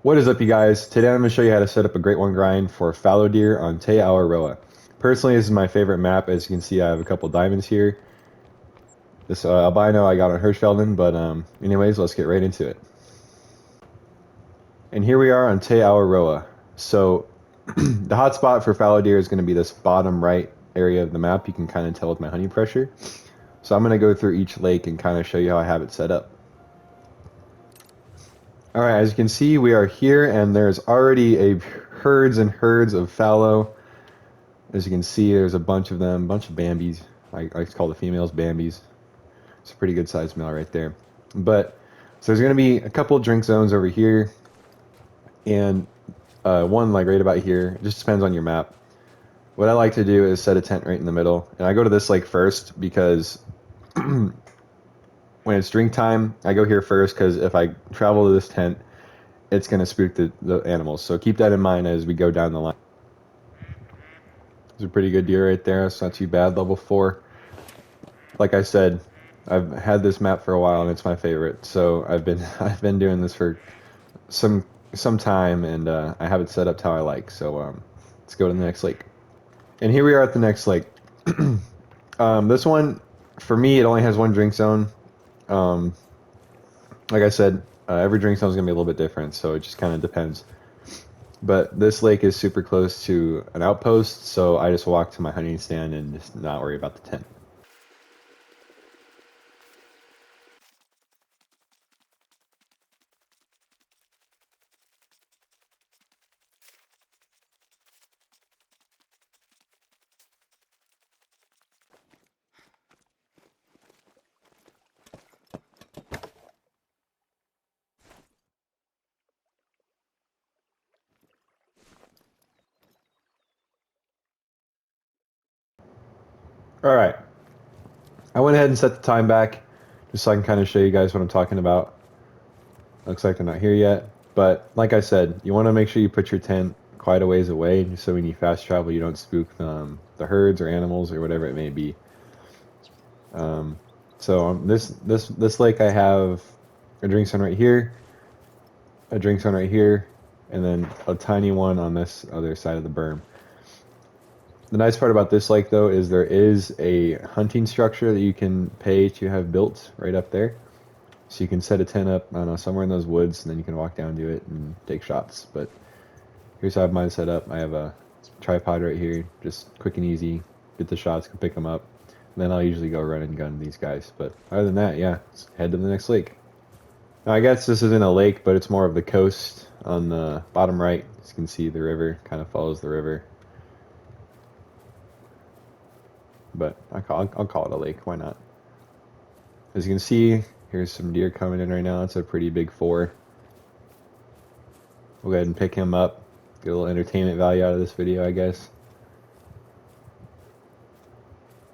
What is up, you guys? Today I'm going to show you how to set up a Great One grind for fallow deer on Awaroa. Personally, this is my favorite map. As you can see, I have a couple diamonds here. This albino I got on Hirschfelden, but anyways, let's get right into it. And here we are on Awaroa. So the hotspot for fallow deer is going to be this bottom right area of the map. You can kind of tell with my honey pressure. So I'm going to go through each lake and kind of show you how I have it set up. Alright, as you can see, we are here, and there's already herds and herds of fallow. As you can see, there's a bunch of them, a bunch of Bambis. I like to call the females Bambis. It's a pretty good sized male right there. But, so there's going to be a couple drink zones over here, and one like right about here. It just depends on your map. What I like to do is set a tent right in the middle, and I go to this lake first because when it's drink time, I go here first because if I travel to this tent, it's going to spook the animals. So keep that in mind as we go down the line. There's a pretty good deer right there. It's not too bad. Level 4. Like I said, I've had this map for a while and it's my favorite. So I've been doing this for some time, and I have it set up to how I like. So let's go to the next lake. And here we are at the next lake. This one, for me, it only has one drink zone. Like I said, every drink zone is going to be a little bit different, so it just kind of depends. But this lake is super close to an outpost, so I just walk to my hunting stand and just not worry about the tent. Alright, I went ahead and set the time back just so I can kind of show you guys what I'm talking about. Looks like they're not here yet, but like I said, you want to make sure you put your tent quite a ways away so when you fast travel you don't spook the herds or animals or whatever it may be. This lake, I have a drink zone right here, a drink zone right here, and then a tiny one on this other side of the berm. The nice part about this lake, though, is there is a hunting structure that you can pay to have built right up there. So you can set a tent up, I don't know, somewhere in those woods, and then you can walk down to it and take shots. But here's how I have mine set up. I have a tripod right here, just quick and easy. Get the shots, can pick them up. And then I'll usually go run and gun these guys. But other than that, yeah, let's head to the next lake. Now, I guess this isn't a lake, but it's more of the coast on the bottom right. As you can see, the river kind of follows the river. But I'll call it a lake. Why not? As you can see, here's some deer coming in right now. It's a pretty big 4. We'll go ahead and pick him up. Get a little entertainment value out of this video, I guess.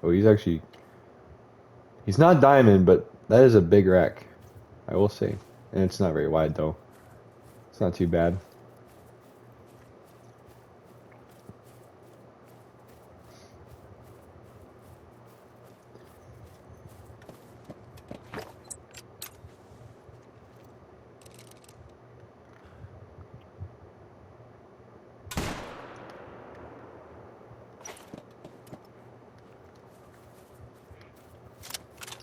Oh, he's not diamond, but that is a big rack, I will say. And it's not very wide, though. It's not too bad.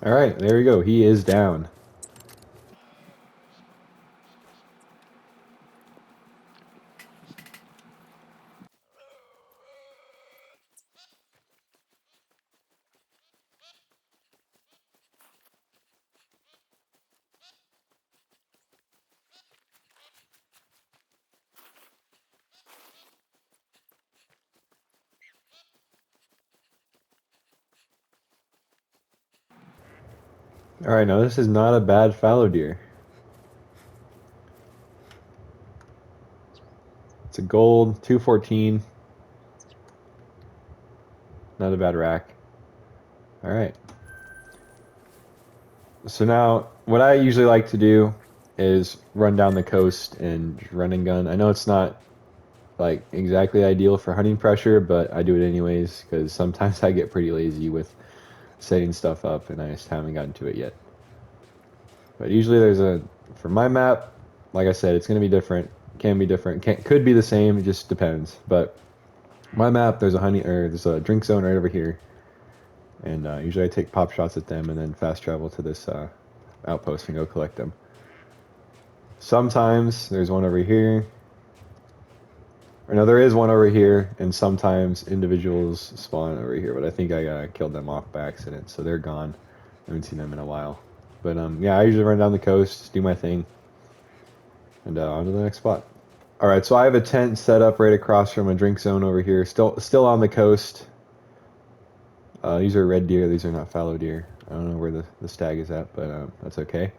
Alright, there we go. He is down. Alright, now this is not a bad fallow deer. It's a gold, 214. Not a bad rack. Alright. So now, what I usually like to do is run down the coast and run and gun. I know it's not like exactly ideal for hunting pressure, but I do it anyways because sometimes I get pretty lazy with setting stuff up and I just haven't gotten to it yet. But usually for my map, like I said, it's going to be different can be different. Could be the same. It just depends. But my map, there's a drink zone right over here, and usually I take pop shots at them and then fast travel to this outpost and go collect them. Sometimes there's one over here. Or no, there is one over here, and sometimes individuals spawn over here, but I think I killed them off by accident, so they're gone. I haven't seen them in a while. But yeah, I usually run down the coast, do my thing, and on to the next spot. All right, so I have a tent set up right across from a drink zone over here, still on the coast. These are red deer. These are not fallow deer. I don't know where the stag is at, but that's okay.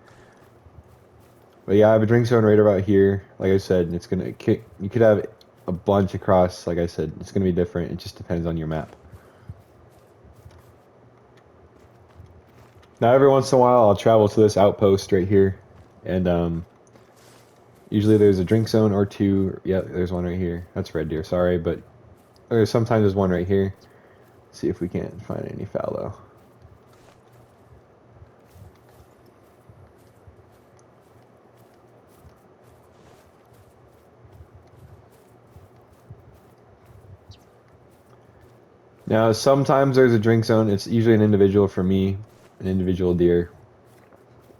But yeah, I have a drink zone right about here. Like I said, it's gonna kick. You could have a bunch across. Like I said, it's gonna be different. It just depends on your map. Now, every once in a while, I'll travel to this outpost right here, and usually there's a drink zone or two. Yeah, there's one right here. That's red deer. Sorry, but sometimes there's one right here. See if we can't find any fallow. Now, sometimes there's a drink zone. It's usually an individual for me, an individual deer.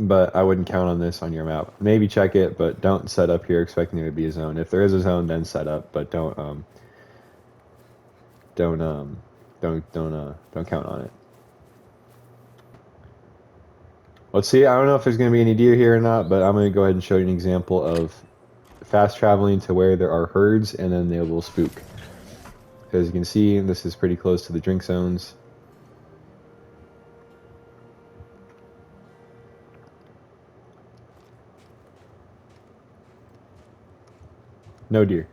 But I wouldn't count on this on your map. Maybe check it, but don't set up here expecting there to be a zone. If there is a zone, then set up, but don't count on it. Let's see. I don't know if there's going to be any deer here or not, but I'm going to go ahead and show you an example of fast traveling to where there are herds, and then they will spook. As you can see, this is pretty close to the drink zones. No deer.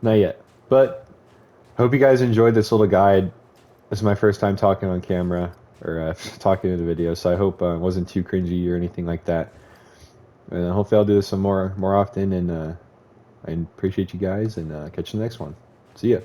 Not yet. But hope you guys enjoyed this little guide. This is my first time talking on camera, or talking in the video, so I hope it wasn't too cringy or anything like that. And hopefully I'll do this some more often, and I appreciate you guys, and catch you in the next one. See ya.